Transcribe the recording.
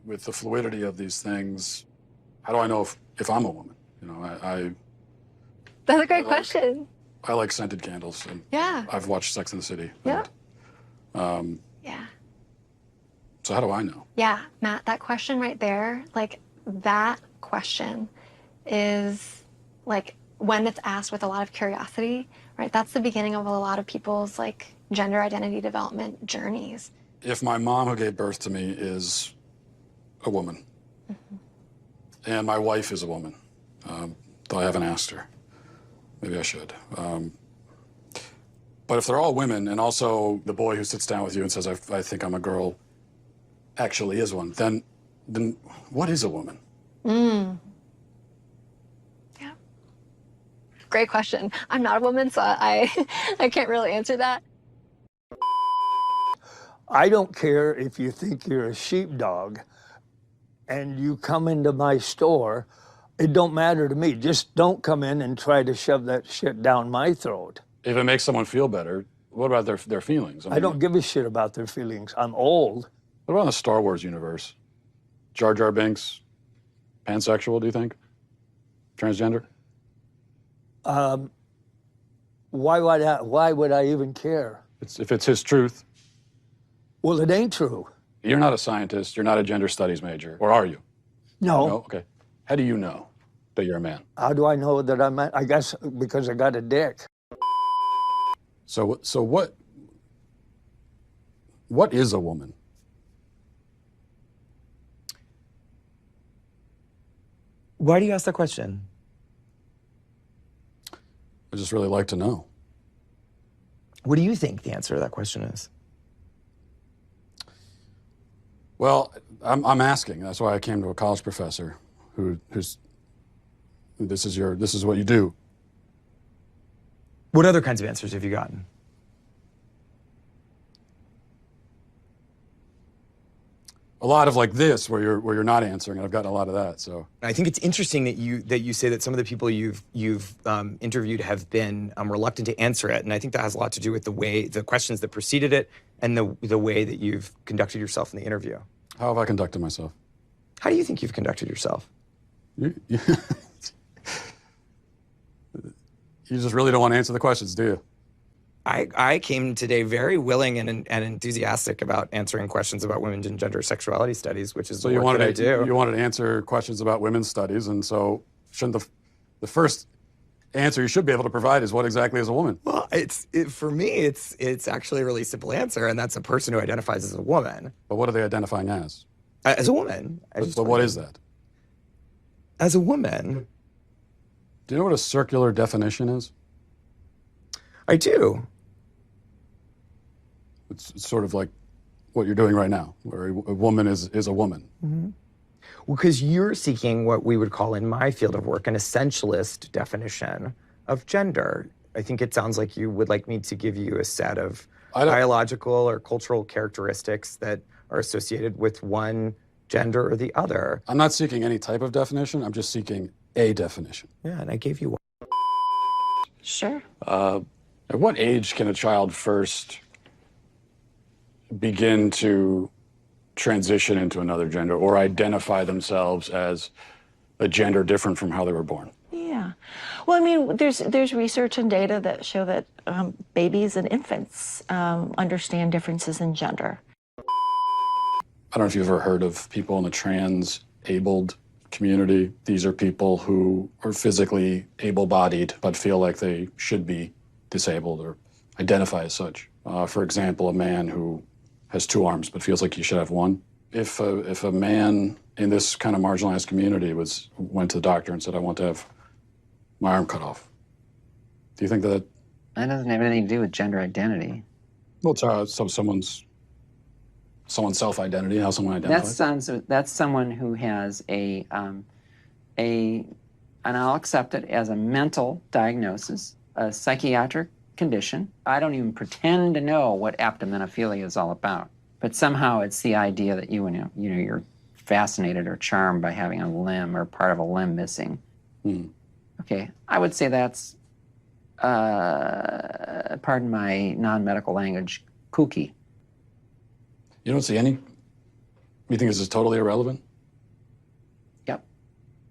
with the fluidity of these things, how do I know if I'm a woman? You know, That's a great question. I like scented candles. And Yeah. I've watched Sex and the City. Yeah. And, yeah. So how do I know? Yeah, Matt, that question right there, like that question is like when it's asked with a lot of curiosity, right? That's the beginning of a lot of people's like gender identity development journeys. If my mom who gave birth to me is a woman, and my wife is a woman, though I haven't asked her, maybe I should. But if they're all women, and also the boy who sits down with you and says, I think I'm a girl, actually is one, then what is a woman? Yeah. Great question. I'm not a woman, so I can't really answer that. I don't care if you think you're a sheepdog and you come into my store, it don't matter to me. Just don't come in and try to shove that shit down my throat. If it makes someone feel better, what about their feelings? I don't give a shit about their feelings. I'm old. What about in the Star Wars universe? Jar Jar Binks, pansexual, do you think? Transgender? Why would I even care? If it's his truth. Well, it ain't true. You're not a scientist, you're not a gender studies major, or are you? No. No? Okay. How do you know that you're a man? How do I know that I'm? I guess because I got a dick. So what is a woman? Why do you ask that question? I just really like to know. What do you think the answer to that question is? Well, I'm asking. That's why I came to a college professor who's this is what you do. What other kinds of answers have you gotten? A lot of like this, where you're not answering, and I've gotten a lot of that. So I think it's interesting that you say that some of the people you've interviewed have been reluctant to answer it, and I think that has a lot to do with the questions that preceded it, and the way that you've conducted yourself in the interview. How have I conducted myself? How do you think you've conducted yourself? You just really don't want to answer the questions, do you? I came today very willing and enthusiastic about answering questions about women and gender sexuality studies, which is So the work that I do. You wanted to answer questions about women's studies, and so shouldn't the first answer you should be able to provide is what exactly is a woman? Well, for me, it's actually a really simple answer, and that's a person who identifies as a woman. But what are they identifying as? As a woman. But what is that? As a woman. Do you know what a circular definition is? I do. It's sort of like what you're doing right now, where a woman is a woman. Mm-hmm. Well, because you're seeking what we would call in my field of work an essentialist definition of gender. I think it sounds like you would like me to give you a set of biological or cultural characteristics that are associated with one gender or the other. I'm not seeking any type of definition. I'm just seeking a definition. Yeah, and I gave you one. Sure. At what age can a child first begin to transition into another gender or identify themselves as a gender different from how they were born? Yeah. Well, I mean, there's research and data that show that babies and infants understand differences in gender. I don't know if you've ever heard of people in the trans-abled community. These are people who are physically able-bodied but feel like they should be disabled or identify as such. For example, a man who has two arms but feels like he should have one. If a man in this kind of marginalized community went to the doctor and said, I want to have my arm cut off, do you think that... That doesn't have anything to do with gender identity. Well, it's someone's self-identity, how someone identifies. That's someone who has and I'll accept it as a mental diagnosis, a psychiatric condition. I don't even pretend to know what aptomenophilia is all about, but somehow it's the idea that you're fascinated or charmed by having a limb or part of a limb missing. Okay, I would say that's, pardon my non-medical language, kooky. You don't see any You think this is totally irrelevant?